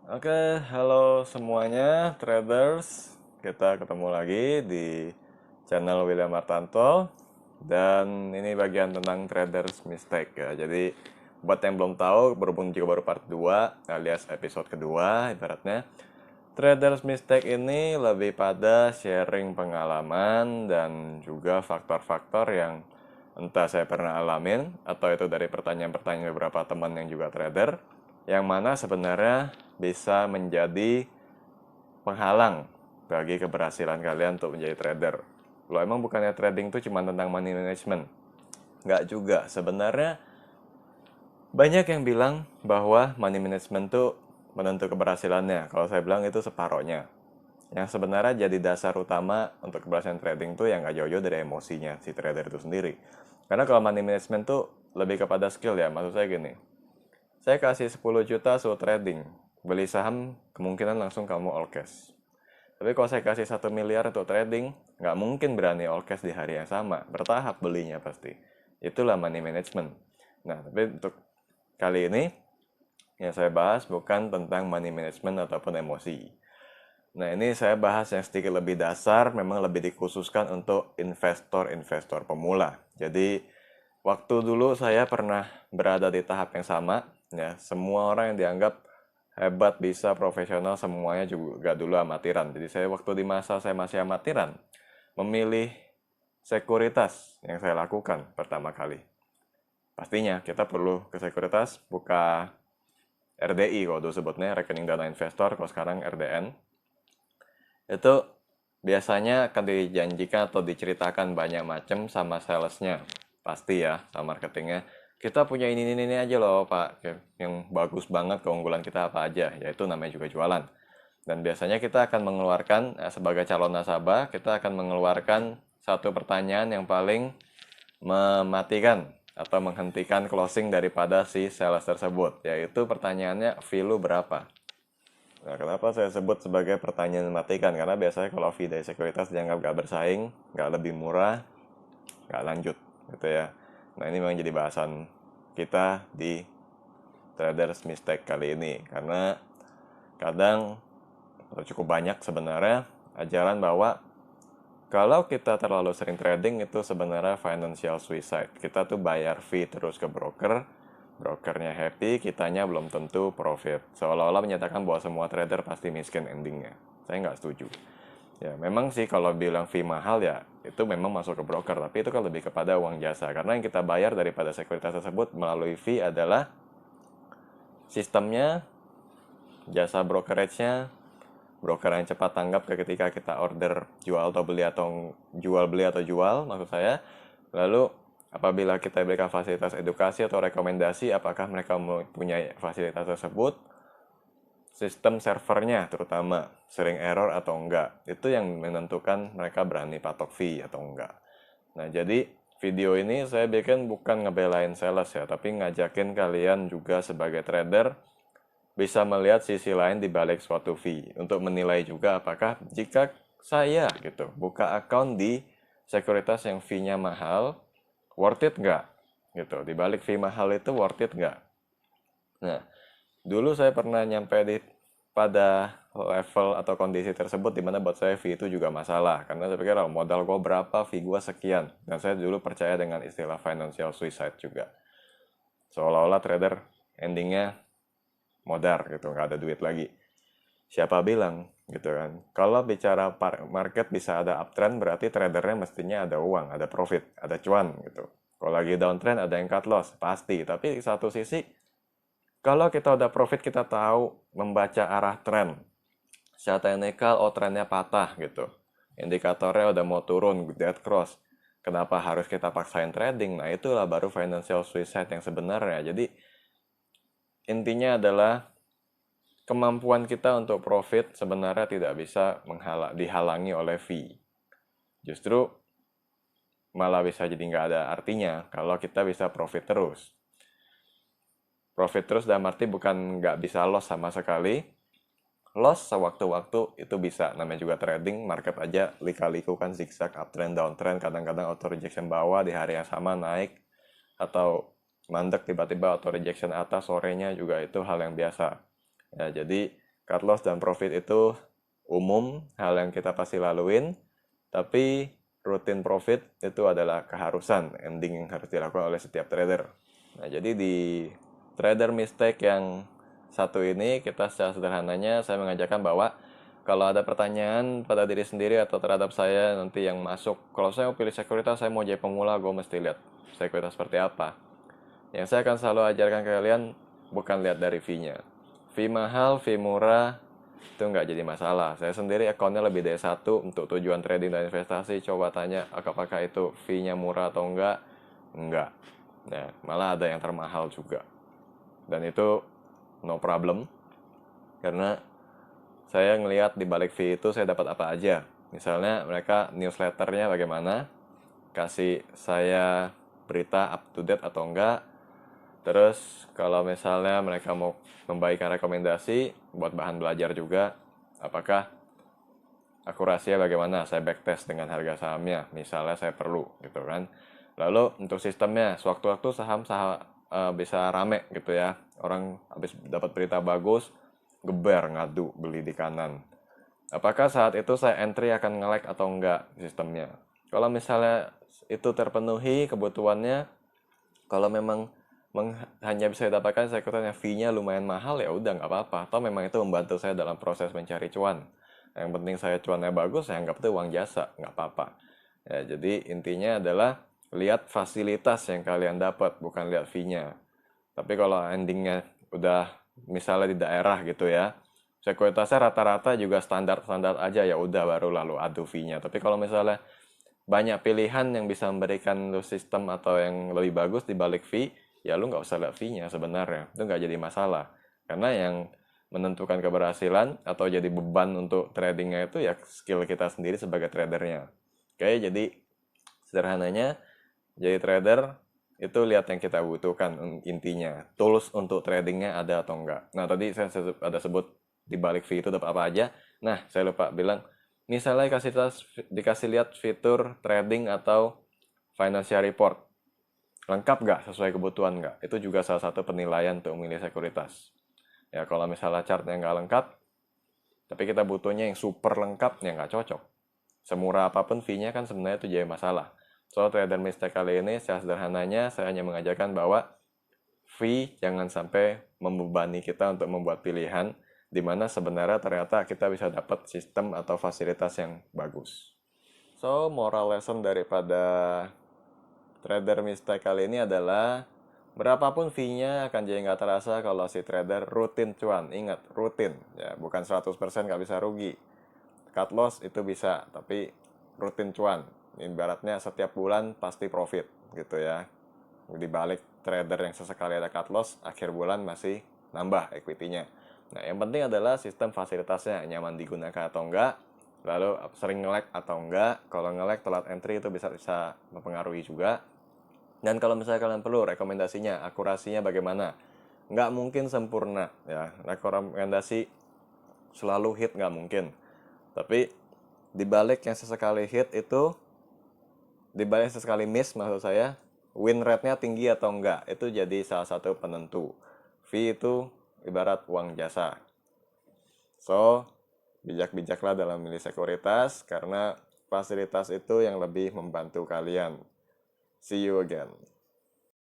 Oke, halo semuanya, traders. Kita ketemu lagi di channel William Martanto. Dan ini bagian tentang traders mistake ya. Jadi buat yang belum tahu, berhubung juga baru part 2 alias episode kedua ibaratnya. Traders mistake ini lebih pada sharing pengalaman dan juga faktor-faktor yang entah saya pernah alamin atau itu dari pertanyaan-pertanyaan beberapa teman yang juga trader yang mana sebenarnya bisa menjadi penghalang bagi keberhasilan kalian untuk menjadi trader. Lo emang bukannya trading itu cuma tentang money management? Nggak juga. Sebenarnya banyak yang bilang bahwa money management tuh menentu keberhasilannya. Kalau saya bilang itu separohnya. Yang sebenarnya jadi dasar utama untuk keberhasilan trading tuh yang nggak jauh-jauh dari emosinya si trader itu sendiri. Karena kalau money management tuh lebih kepada skill ya. Maksud saya gini, saya kasih 10 juta suruh trading. Beli saham kemungkinan langsung kamu all cash. Tapi kalau saya kasih 1 miliar untuk trading, nggak mungkin berani all cash di hari yang sama. Bertahap belinya pasti. Itulah money management. Nah, tapi untuk kali ini yang saya bahas bukan tentang money management ataupun emosi. Nah, ini saya bahas yang sedikit lebih dasar, memang lebih dikhususkan untuk investor-investor pemula. Jadi, waktu dulu saya pernah berada di tahap yang sama, ya, semua orang yang dianggap hebat, bisa, profesional, semuanya juga dulu amatiran. Jadi, saya waktu di masa saya masih amatiran, memilih sekuritas yang saya lakukan pertama kali. Pastinya kita perlu ke sekuritas, buka RDI kalau dulu sebutnya, rekening dana investor, kalau sekarang RDN. Itu biasanya akan dijanjikan atau diceritakan banyak macam sama salesnya. Pasti ya, sama marketingnya. Kita punya ini aja loh Pak, yang bagus banget keunggulan kita apa aja, yaitu namanya juga jualan. Dan biasanya kita akan mengeluarkan, sebagai calon nasabah, kita akan mengeluarkan satu pertanyaan yang paling mematikan atau menghentikan closing daripada si sales tersebut, yaitu pertanyaannya fee lu berapa? Nah, kenapa saya sebut sebagai pertanyaan mematikan? Karena biasanya kalau fee dari sekuritas dianggap gak bersaing, gak lebih murah, gak lanjut, gitu ya. Nah, ini memang jadi bahasan kita di Traders Mistake kali ini. Karena kadang, atau cukup banyak sebenarnya, ajaran bahwa kalau kita terlalu sering trading itu sebenarnya financial suicide. Kita tuh bayar fee terus ke broker, brokernya happy, kitanya belum tentu profit. Seolah-olah menyatakan bahwa semua trader pasti miskin endingnya. Saya nggak setuju. Ya, memang sih kalau bilang fee mahal ya, itu memang masuk ke broker. Tapi itu kan lebih kepada uang jasa. Karena yang kita bayar daripada sekuritas tersebut melalui fee adalah sistemnya, jasa brokerage-nya, broker yang cepat tanggap ketika kita order jual atau beli atau jual beli atau jual maksud saya. Lalu apabila kita berikan fasilitas edukasi atau rekomendasi apakah mereka mempunyai fasilitas tersebut, sistem servernya terutama sering error atau enggak, itu yang menentukan mereka berani patok fee atau enggak. Nah, jadi video ini saya bikin bukan ngebelain sales ya, tapi ngajakin kalian juga sebagai trader bisa melihat sisi lain di balik suatu fee untuk menilai juga apakah jika saya gitu buka account di sekuritas yang fee-nya mahal, worth it nggak gitu, di balik fee mahal itu worth it nggak. Nah, dulu saya pernah nyampe di pada level atau kondisi tersebut di mana buat saya fee itu juga masalah karena saya pikir modal gue berapa, fee gue sekian, dan saya dulu percaya dengan istilah financial suicide juga, seolah-olah trader endingnya modar gitu, nggak ada duit lagi. Siapa bilang gitu kan? Kalau bicara market bisa ada uptrend berarti tradernya mestinya ada uang, ada profit, ada cuan gitu. Kalau lagi downtrend ada yang cut loss, pasti. Tapi satu sisi, kalau kita udah profit kita tahu membaca arah trend. Secara teknikal, oh trendnya patah gitu. Indikatornya udah mau turun, dead cross. Kenapa harus kita paksain trading? Nah itulah baru financial suicide yang sebenarnya. Jadi intinya adalah kemampuan kita untuk profit sebenarnya tidak bisa dihalangi oleh fee. Justru malah bisa jadi nggak ada artinya kalau kita bisa profit terus. Profit terus dalam arti bukan nggak bisa loss sama sekali. Loss sewaktu-waktu itu bisa, namanya juga trading, market aja lika-liku kan zigzag, uptrend, downtrend, kadang-kadang auto rejection bawah di hari yang sama naik, atau mandek tiba-tiba auto rejection atas sorenya juga itu hal yang biasa. Ya, jadi cut loss dan profit itu umum, hal yang kita pasti laluin, tapi rutin profit itu adalah keharusan, ending yang harus dilakukan oleh setiap trader. Nah, jadi di trader mistake yang satu ini, kita secara sederhananya saya mengajarkan bahwa kalau ada pertanyaan pada diri sendiri atau terhadap saya nanti yang masuk, kalau saya mau pilih sekuritas, saya mau jadi pemula, gue mesti lihat sekuritas seperti apa. Yang saya akan selalu ajarkan ke kalian, bukan lihat dari fee-nya. Fee mahal, fee murah, itu nggak jadi masalah. Saya sendiri akunnya lebih dari satu untuk tujuan trading dan investasi. Coba tanya apakah itu fee-nya murah atau enggak. Enggak. Nah, malah ada yang termahal juga. Dan itu no problem. Karena saya ngelihat di balik fee itu saya dapat apa aja. Misalnya mereka newsletternya bagaimana, kasih saya berita up to date atau enggak. Terus kalau misalnya mereka mau membagikan rekomendasi buat bahan belajar juga, apakah akurasinya bagaimana, saya backtest dengan harga sahamnya, misalnya saya perlu gitu kan. Lalu untuk sistemnya, sewaktu-waktu saham bisa rame gitu ya, orang habis dapat berita bagus, geber ngadu beli di kanan. Apakah saat itu saya entry akan nge-lag atau enggak sistemnya? Kalau misalnya itu terpenuhi kebutuhannya, kalau memang hanya bisa didapatkan saya kira fee-nya lumayan mahal, ya udah nggak apa-apa. Atau memang itu membantu saya dalam proses mencari cuan. Yang penting saya cuannya bagus, saya anggap itu uang jasa, nggak apa-apa. Ya, jadi intinya adalah lihat fasilitas yang kalian dapat, bukan lihat fee-nya. Tapi kalau endingnya udah misalnya di daerah gitu ya, sekuritasnya rata-rata juga standar-standar aja, ya udah baru lalu adu fee-nya. Tapi kalau misalnya banyak pilihan yang bisa memberikan lu sistem atau yang lebih bagus di balik fee, ya lu nggak usah lihat fee-nya sebenarnya. Itu nggak jadi masalah. Karena yang menentukan keberhasilan atau jadi beban untuk tradingnya itu ya skill kita sendiri sebagai tradernya. Oke, jadi sederhananya, jadi trader itu lihat yang kita butuhkan intinya. Tools untuk tradingnya ada atau enggak. Nah, tadi saya ada sebut di balik fee itu dapat apa aja. Nah, saya lupa bilang, misalnya dikasih lihat fitur trading atau financial report. Lengkap nggak, sesuai kebutuhan nggak? Itu juga salah satu penilaian untuk memilih sekuritas. Ya, kalau misalnya chartnya nggak lengkap, tapi kita butuhnya yang super lengkap, ya nggak cocok. Semurah apapun fee-nya kan sebenarnya itu jadi masalah. So, trader mistake kali ini secara sederhananya saya hanya mengajarkan bahwa fee jangan sampai membebani kita untuk membuat pilihan di mana sebenarnya ternyata kita bisa dapat sistem atau fasilitas yang bagus. So, moral lesson daripada trader mistake kali ini adalah berapapun fee-nya akan jadi nggak terasa kalau si trader rutin cuan. Ingat, rutin. Ya, bukan 100% nggak bisa rugi. Cut loss itu bisa, tapi rutin cuan. Ibaratnya setiap bulan pasti profit gitu ya. Di balik trader yang sesekali ada cut loss, akhir bulan masih nambah equity-nya. Nah, yang penting adalah sistem fasilitasnya nyaman digunakan atau enggak, lalu sering nge-lag atau enggak. Kalau nge-lag telat entry itu bisa mempengaruhi juga. Dan kalau misalnya kalian perlu rekomendasinya, akurasinya bagaimana? Nggak mungkin sempurna ya. Rekomendasi selalu hit nggak mungkin. Tapi dibalik yang sesekali hit itu, dibalik sesekali miss maksud saya, win rate-nya tinggi atau enggak, itu jadi salah satu penentu. Fee itu ibarat uang jasa. So, bijak-bijaklah dalam memilih sekuritas karena fasilitas itu yang lebih membantu kalian. See you again.